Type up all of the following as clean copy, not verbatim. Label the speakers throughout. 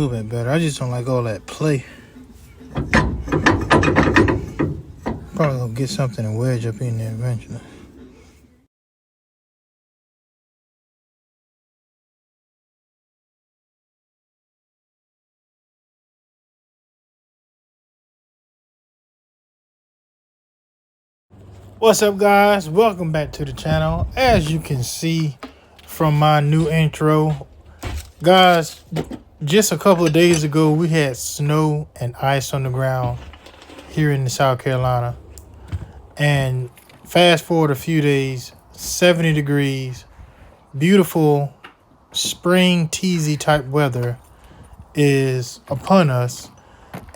Speaker 1: little bit better. I just don't like all that play. Probably gonna get something and wedge up in there eventually. What's up, guys? Welcome back to the channel. As you can see from my new intro, guys, just a couple of days ago we had snow and ice on the ground here in South Carolina, and fast forward a few days, 70 degrees, beautiful spring teasy type weather is upon us.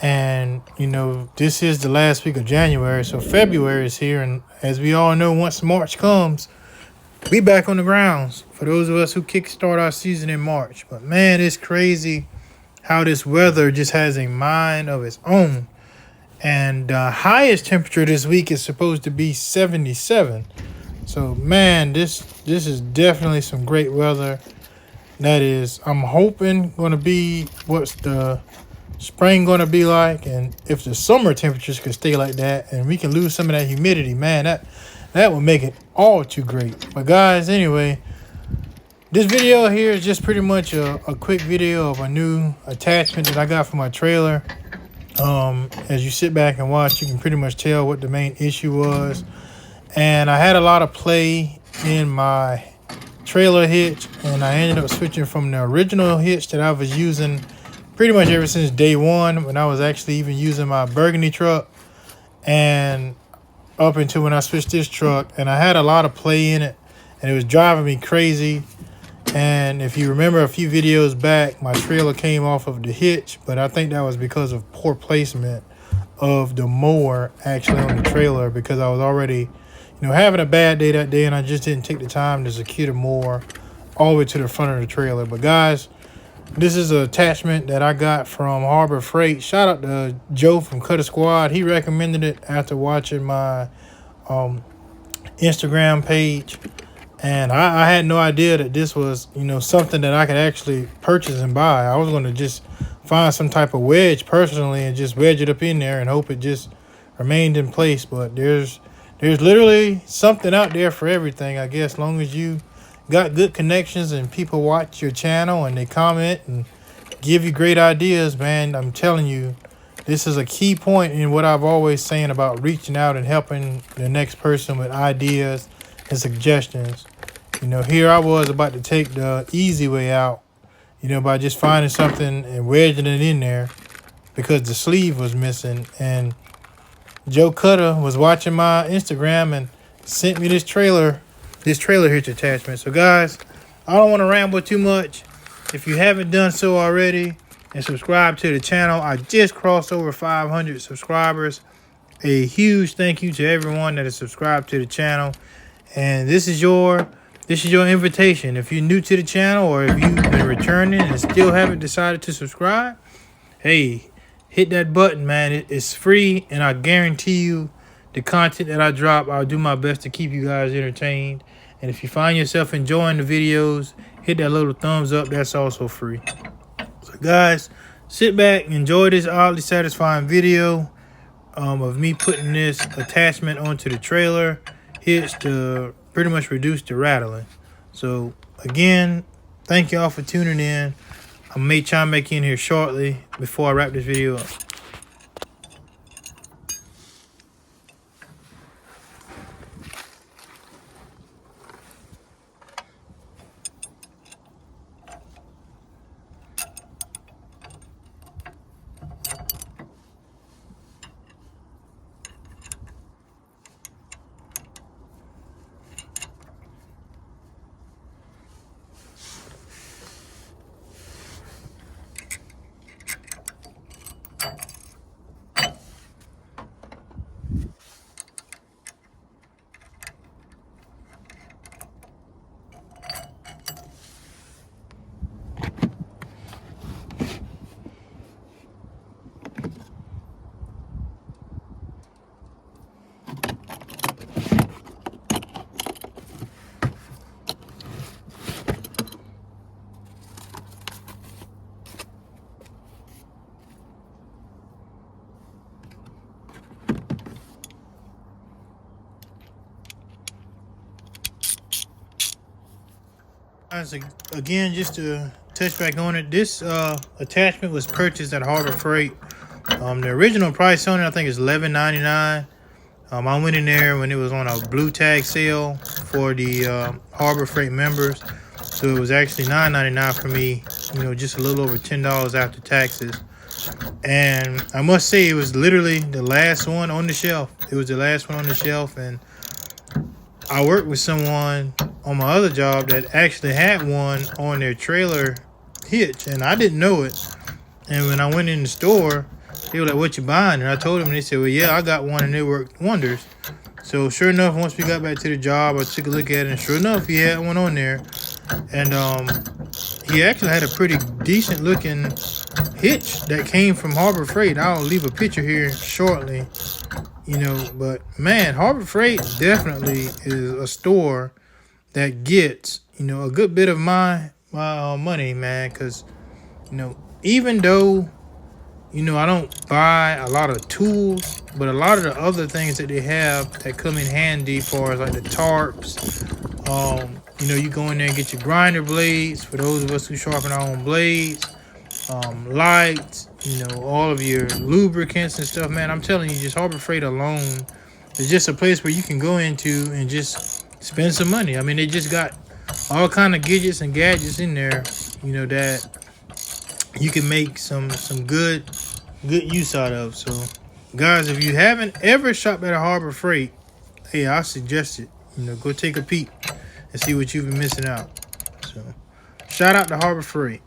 Speaker 1: And you know, this is the last week of January, so February is here, and as we all know, once March comes, we back on the grounds for those of us who kickstart our season in March. But man, it's crazy how this weather just has a mind of its own. And the highest temperature this week is supposed to be 77. So man, this is definitely some great weather. That is, I'm hoping going to be what's the spring going to be like, and if the summer temperatures could stay like that and we can lose some of that humidity, man, that would make it all too great. But guys, anyway, this video here is just pretty much a quick video of a new attachment that I got for my trailer. As you sit back and watch, you can pretty much tell what the main issue was. And I had a lot of play in my trailer hitch, and I ended up switching from the original hitch that I was using pretty much ever since day one, when I was actually even using my Burgundy truck, and up until when I switched this truck. And I had a lot of play in it, and it was driving me crazy. And if you remember a few videos back, my trailer came off of the hitch, but I think that was because of poor placement of the mower actually on the trailer, because I was already, having a bad day that day, and I just didn't take the time to secure the mower all the way to the front of the trailer. But guys, this is an attachment that I got from Harbor Freight. Shout out to Joe from Cutter Squad. He recommended it after watching my Instagram page. And I had no idea that this was, something that I could actually purchase and buy. I was going to just find some type of wedge personally and just wedge it up in there and hope it just remained in place. But there's literally something out there for everything, I guess, as long as you got good connections and people watch your channel and they comment and give you great ideas. Man, I'm telling you, this is a key point in what I've always saying about reaching out and helping the next person with ideas and suggestions. Here I was about to take the easy way out, by just finding something and wedging it in there because the sleeve was missing. And Joe Cutter was watching my Instagram and sent me this trailer hitch attachment. So guys, I don't want to ramble too much. If you haven't done so already and subscribe to the channel, I just crossed over 500 subscribers. A huge thank you to everyone that is subscribed to the channel. And this is your invitation. If you're new to the channel, or if you've been returning and still haven't decided to subscribe, hey, hit that button, man. It's free, and I guarantee you the content that I drop, I'll do my best to keep you guys entertained. And if you find yourself enjoying the videos, hit that little thumbs up. That's also free. So guys, sit back and enjoy this oddly satisfying video of me putting this attachment onto the trailer hitch to pretty much reduce the rattling. So again, thank y'all for tuning in. I may chime back in here shortly before I wrap this video up. Guys, again, just to touch back on it, this attachment was purchased at Harbor Freight. The original price on it, I think, is $11.99. I went in there when it was on a blue tag sale for the Harbor Freight members, so it was actually $9.99 for me. You know, just a little over $10 after taxes. And I must say, it was literally the last one on the shelf. It was the last one on the shelf, and I worked with someone on my other job that actually had one on their trailer hitch, and I didn't know it. And when I went in the store, they were like, "What you buying?" And I told them, and they said, "Well, yeah, I got one, and it worked wonders." So sure enough, once we got back to the job, I took a look at it, and sure enough, he had one on there. And he actually had a pretty decent looking hitch that came from Harbor Freight. I'll leave a picture here shortly. You know, but man, Harbor Freight definitely is a store that gets, you know, a good bit of my money, man. Because, you know, even though, you know, I don't buy a lot of tools, but a lot of the other things that they have that come in handy for us, like the tarps, you know, you go in there and get your grinder blades for those of us who sharpen our own blades, lights, you know, all of your lubricants and stuff, man. I'm telling you, just Harbor Freight alone is just a place where you can go into and just spend some money. I mean, they just got all kind of gadgets and gadgets in there, you know, that you can make some good use out of. So, guys, if you haven't ever shopped at a Harbor Freight, hey, I suggest it. You know, go take a peek and see what you've been missing out. So, shout out to Harbor Freight.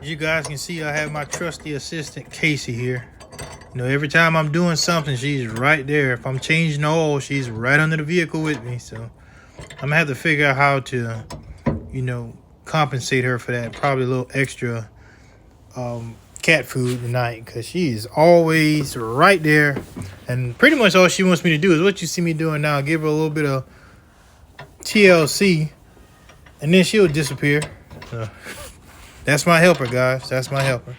Speaker 1: As you guys can see, I have my trusty assistant, Casey, here. You know, every time I'm doing something, she's right there. If I'm changing oil, she's right under the vehicle with me. So I'm going to have to figure out how to, you know, compensate her for that. Probably a little extra cat food tonight, because she is always right there. And pretty much all she wants me to do is what you see me doing now. Give her a little bit of TLC, and then she'll disappear. So that's my helper, guys. That's my helper.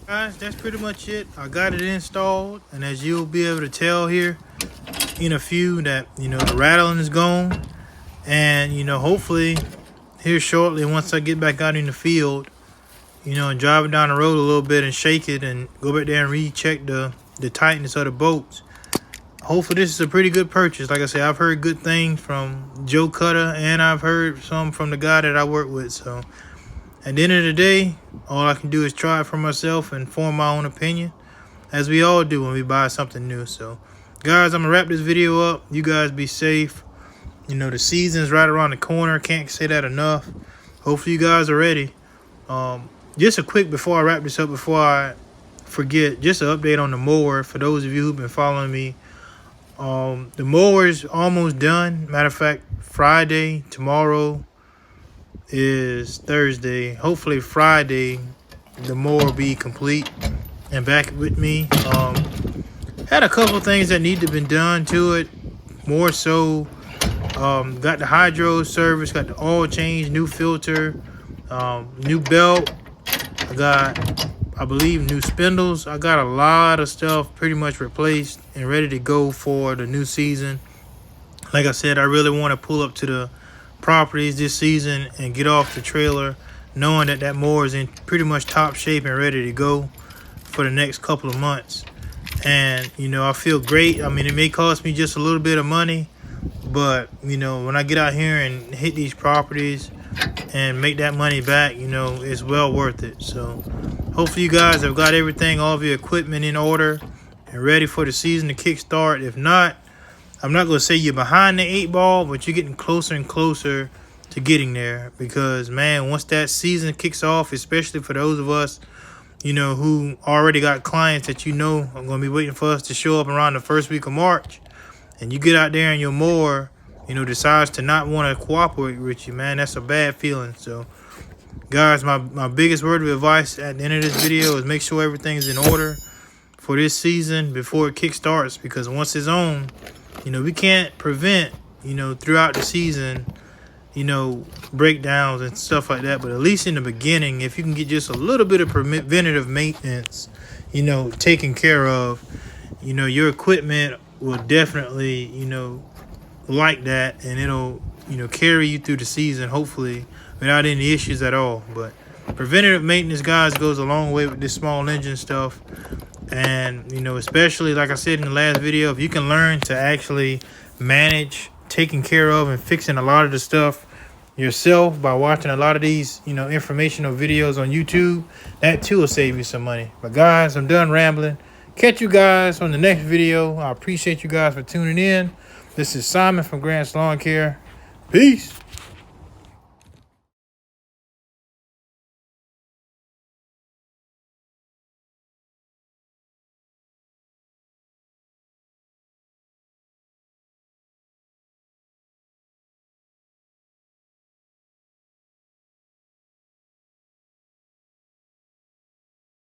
Speaker 1: Guys, that's pretty much it. I got it installed, and as you'll be able to tell here in a few that, you know, the rattling is gone. And, you know, hopefully here shortly, once I get back out in the field, you know, and drive it down the road a little bit and shake it and go back there and recheck the tightness of the bolts. Hopefully this is a pretty good purchase. Like I said, I've heard good things from Joe Cutter, and I've heard some from the guy that I work with. So, at the end of the day, all I can do is try it for myself and form my own opinion, as we all do when we buy something new. So, guys, I'm going to wrap this video up. You guys be safe. You know, the season's right around the corner. Can't say that enough. Hopefully you guys are ready. Just a quick, before I wrap this up, before I forget, just an update on the mower for those of you who've been following me. The mower's almost done. Matter of fact, Friday, tomorrow is Thursday. Hopefully Friday, the mower will be complete and back with me. Had a couple things that need to be done to it. More so, got the hydro service, got the oil change, new filter, new belt. I got, I believe, new spindles. I got a lot of stuff pretty much replaced and ready to go for the new season. Like I said, I really want to pull up to the properties this season and get off the trailer knowing that that mower is in pretty much top shape and ready to go for the next couple of months. And, you know, I feel great. I mean, it may cost me just a little bit of money, but, you know, when I get out here and hit these properties and make that money back, you know, it's well worth it. So hopefully you guys have got everything, all of your equipment in order and ready for the season to kickstart. If not, I'm not going to say you're behind the 8 ball, but you're getting closer and closer to getting there. Because, man, once that season kicks off, especially for those of us, you know, who already got clients that you know are going to be waiting for us to show up around the first week of March, and you get out there and your mower, you know, decides to not want to cooperate with you, man, that's a bad feeling. So, guys, my biggest word of advice at the end of this video is make sure everything's in order for this season before it kickstarts. Because once it's on, you know, we can't prevent, you know, throughout the season, you know, breakdowns and stuff like that. But at least in the beginning, if you can get just a little bit of preventative maintenance, you know, taken care of, you know, your equipment will definitely, you know, like that, and it'll, you know, carry you through the season, hopefully, without any issues at all. But preventative maintenance, guys, goes a long way with this small engine stuff. And, you know, especially, like I said in the last video, if you can learn to actually manage taking care of and fixing a lot of the stuff yourself by watching a lot of these, you know, informational videos on YouTube, that too will save you some money. But guys, I'm done rambling. Catch you guys on the next video. I appreciate you guys for tuning in. This is Simon from Grant's Lawn Care. Peace.